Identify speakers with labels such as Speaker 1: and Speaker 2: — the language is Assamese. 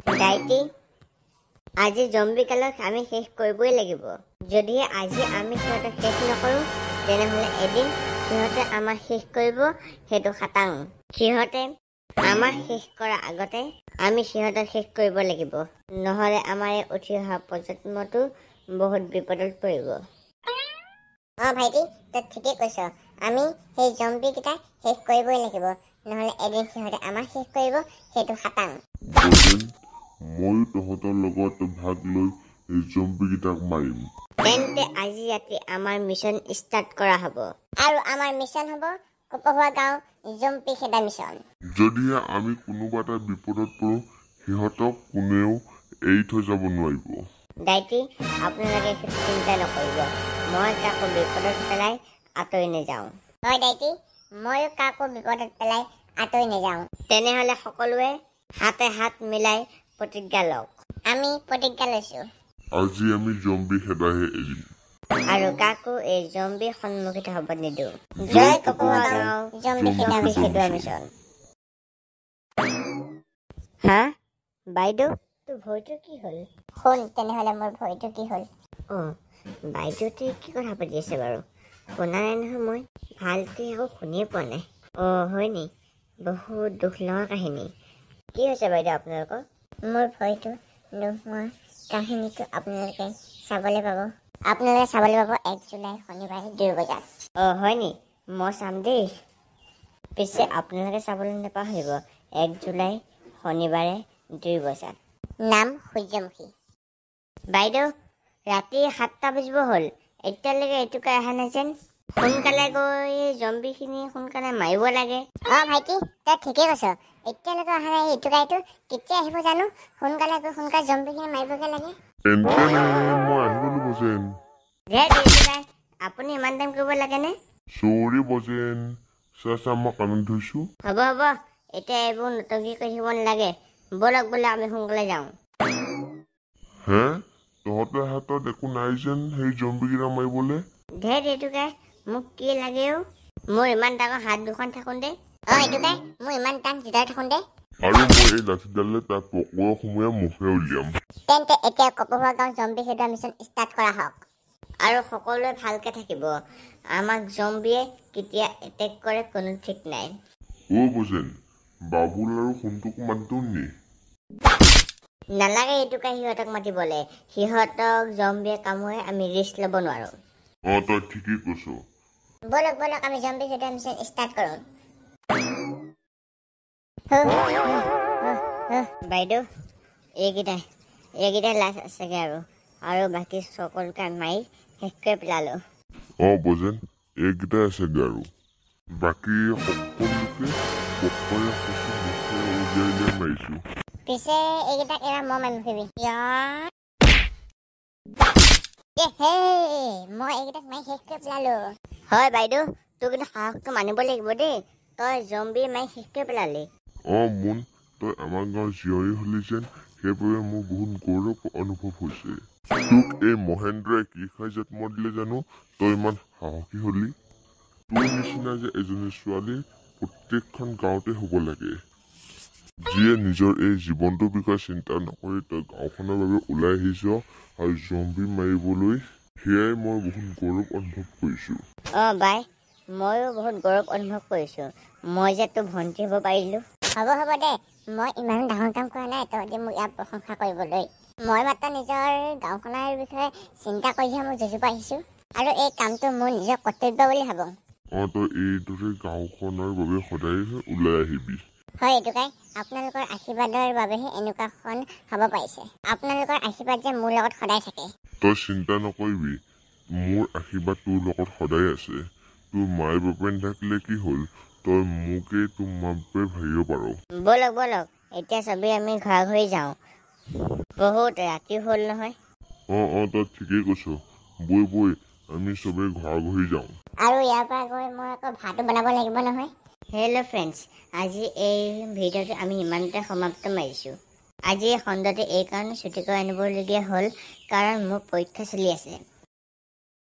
Speaker 1: ডাইটি আজি জম্বি কালক আমি শেষ কৰিবই লাগিব যদি আজি আমি সিহঁতক শেষ নকৰোঁ তেনেহ'লে এদিন সিহঁতে আমাক শেষ কৰিব সেইটো খাটাং সিহঁতে আমাক শেষ কৰাৰ আগতে আমি সিহঁতক শেষ কৰিব লাগিব নহ'লে আমাৰ উঠি অহা প্ৰজন্মটো বহুত বিপদত পৰিব ভাইটি তই ঠিকেই কৈছ আমি সেই জম্বিকেইটা শেষ কৰিবই লাগিব নহ'লে এদিন সিহঁতে আমাক শেষ কৰিব সেইটো খাটাং
Speaker 2: ময়ো তহঁতৰ লগত ভাগ লৈ এই জম্বিকেইটাক মাৰিম
Speaker 1: তেন্তে আজি ৰাতি আমাৰ মিছন ষ্টাৰ্ট কৰা হ'ব আৰু আমাৰ মিছন হ'ব কপহোৱা গাঁও জম্বি খেদা মিছন
Speaker 2: যদিহে আমি কোনোবা এটা বিপদত পৰোঁ সিহঁতক কোনেও এৰি থৈ যাব নোৱাৰিব
Speaker 1: ডাইটি আপোনালোকে চিন্তা নকৰিব মই কাকো বিপদত পেলাই আঁতৰি নাযাওঁ হয় ডাইটি ময়ো কাকো বিপদত পেলাই আঁতৰি নাযাওঁ তেনেহ'লে সকলোৱে হাতে হাত মিলাই প্ৰতিজ্ঞা লওক আমি প্ৰতিজ্ঞা লৈছোঁ
Speaker 2: আজি আমি জম্বি খেদাহে এৰিম
Speaker 1: আৰু কাকো এই জম্বিৰ সন্মুখীন হ'ব নিদিওঁ জয় কপহোৱা গাঁও জম্বি খেদোৱা মিছন হা বাইদেউ তোৰ ভৰিটো কি হ'ল শুন তেনেহ'লে মোৰ ভৰিটো কি হ'ল বাইদেউতে কি কথা পাতি আছে বাৰু শুনা নাই নহয় মই ভালকৈ আকৌ শুনিয়ে পোৱা নাই হয় নি বহুত দুখ লগা কাহিনী কি হৈছে বাইদেউ আপোনালোকৰ মোৰ ভৰিটো নোহোৱা কাহিনীটো আপোনালোকে চাবলৈ পাব 1 জুলাই শনিবাৰে 2 বজাত হয় নি মই চাম দেই পিছে আপোনালোকে চাবলৈ নাপাহৰিব 1 জুলাই শনিবাৰে 2 বজাত নাম সূৰ্যমুখী বাইদেউ ৰাতি 7টা বাজিব হ'ল এতিয়ালৈকে এইটোকে অহা নাই যেন সোনকালে গৈ জম্বিখিনি সোনকালে মাৰিব লাগে ভাইটি তই ঠিকেই কৈছ এতিয়ালৈকে অহা নাই এইটোকাইটো কেতিয়া আহিব জানো সোনকালে গৈ সোনকালে জম্বিখিনি মাৰিবগৈ লাগে
Speaker 2: মই আহিবলৈ বজেন
Speaker 1: আপুনি ইমান টাইম কৰিব লাগেনে
Speaker 2: চৌৰি বজেন চা মই কাণত ধুইছোঁ
Speaker 1: হ'ব এতিয়া এইবোৰ নতংকি কৰি থাকিব নালাগে ব'লক আমি সোনকালে যাওঁ
Speaker 2: হে তহঁতৰ হাতত একো নাই যেন সেই জম্বিকেইটা মাৰিবলৈ
Speaker 1: এইটোকাই মোক কি লাগে মোৰ ইমান ডাঙৰ হাত দুখন থাকোঁতে এইটোকাই মোৰ ইমান টান জোতাৰ থাকোঁতে
Speaker 2: আৰু মই এই লাঠিডালে তাৰ পকোৱা সোমোৱাই মুখে উলিয়াম
Speaker 1: তেন্তে এতিয়া কপহোৱা গাঁও জম্বি খেদোৱা মিছন ষ্টাৰ্ট কৰা হওক আৰু সকলোৱে ভালকৈ থাকিব আমাক জম্বিয়ে কেতিয়া এটেক কৰে কোনো ঠিক নাই
Speaker 2: বজেন বাবুল আৰু সোণটোক মাতিও নি
Speaker 1: নালাগে এইটোকাই সিহঁতক মাতিবলৈ সিহঁতক জম্বিয়ে কামুৰে আমি ৰিস্ক ল'ব নোৱাৰোঁ
Speaker 2: তই ঠিকেই কৈছ
Speaker 1: ব'লক আমি জম্বি খেদোৱা মিছন ষ্টাৰ্ট কৰোঁ বাইদেউ এইকেইটাই লাষ্ট আছেগৈ আৰু বাকী সকলোকে মাৰি শেষ কৰি পেলালোঁ
Speaker 2: বজেন এইকেইটাই আছেগৈ আৰু বাকী সকলোকে পকৰে খচি মুখে উলিয়াই মাৰিছোঁ
Speaker 1: পিছে এইকেইটাক এবাৰ মই মাৰিম ভাবি মই এইকেইটাক মাৰি শেষ কৰি পেলালোঁ হয় বাইদেউ তোৰ কিন্তু সাহসটো মানিব লাগিব দেই তই জম্বি মাৰি শেষ কৰি পেলালি
Speaker 2: মোন তই আমাৰ গাঁৱৰ জীয়ৰী হলি যেন সেইবাবে মোৰ বহুত গৌৰৱ অনুভৱ হৈছে তোক এই মহেন্দ্ৰই কি খাই জন্ম দিলে জানো তই ইমান সাহসী হলি তোৰ নিচিনা যে এজনী ছোৱালী প্ৰত্যেকখন গাঁৱতে হ'ব লাগে যিয়ে নিজৰ এই জীৱনটোৰ বিষয়ে চিন্তা নকৰি তই গাঁওখনৰ বাবে ওলাই আহিছ আৰু জম্বি মাৰিবলৈ সেয়াই মই বহুত গৌৰৱ অনুভৱ কৰিছোঁ
Speaker 1: বাই ময়ো বহুত গৌৰৱ অনুভৱ কৰিছোঁ মই যে তোৰ ভণ্টি হ'ব পাৰিলোঁ হ'ব দে মই ইমান ডাঙৰ কাম কৰা নাই তহঁতি মোক ইয়াত প্ৰশংসা কৰিবলৈ মই মাত্ৰ নিজৰ গাঁওখনৰ বিষয়ে চিন্তা কৰিহে মই যুঁজিব আহিছোঁ আৰু এই কামটো মোৰ নিজৰ কৰ্তব্য বুলি ভাবোঁ
Speaker 2: তই এইদৰে গাঁওখনৰ বাবে সদায় ওলাই আহিবি
Speaker 1: হয় এইটোকাই আপোনালোকৰ আশীৰ্বাদৰ বাবেহে এনেকুৱাখন হ'ব পাৰিছে আপোনালোকৰ আশীৰ্বাদ যে মোৰ লগত সদায় থাকে
Speaker 2: তই চিন্তা নকৰিবি মোৰ আশীৰ্বাদ তোৰ লগত সদায় আছে তোৰ মায়ে বাপে নাথাকিলে কি হ'ল তই মোকেই তোৰ মা বাপে ভাবিব পাৰ
Speaker 1: ব'লক এতিয়া চবেই আমি ঘৰা যাওঁ বহুত ৰাতি হ'ল নহয়
Speaker 2: তই ঠিকেই কৈছ বৈ আমি চবেই ঘৰা যাওঁ
Speaker 1: আৰু ইয়াৰ পৰা গৈ মই আকৌ ভাতো বনাব লাগিব নহয় হেল্ল' ফ্ৰেণ্ডছ আজি এই ভিডিঅ'টো আমি ইমানতে সমাপ্ত মাৰিছোঁ আজি এই খণ্ডতে এইকাৰণে ছুটি কৰি আনিবলগীয়া হ'ল কাৰণ মোৰ পৰীক্ষা চলি আছে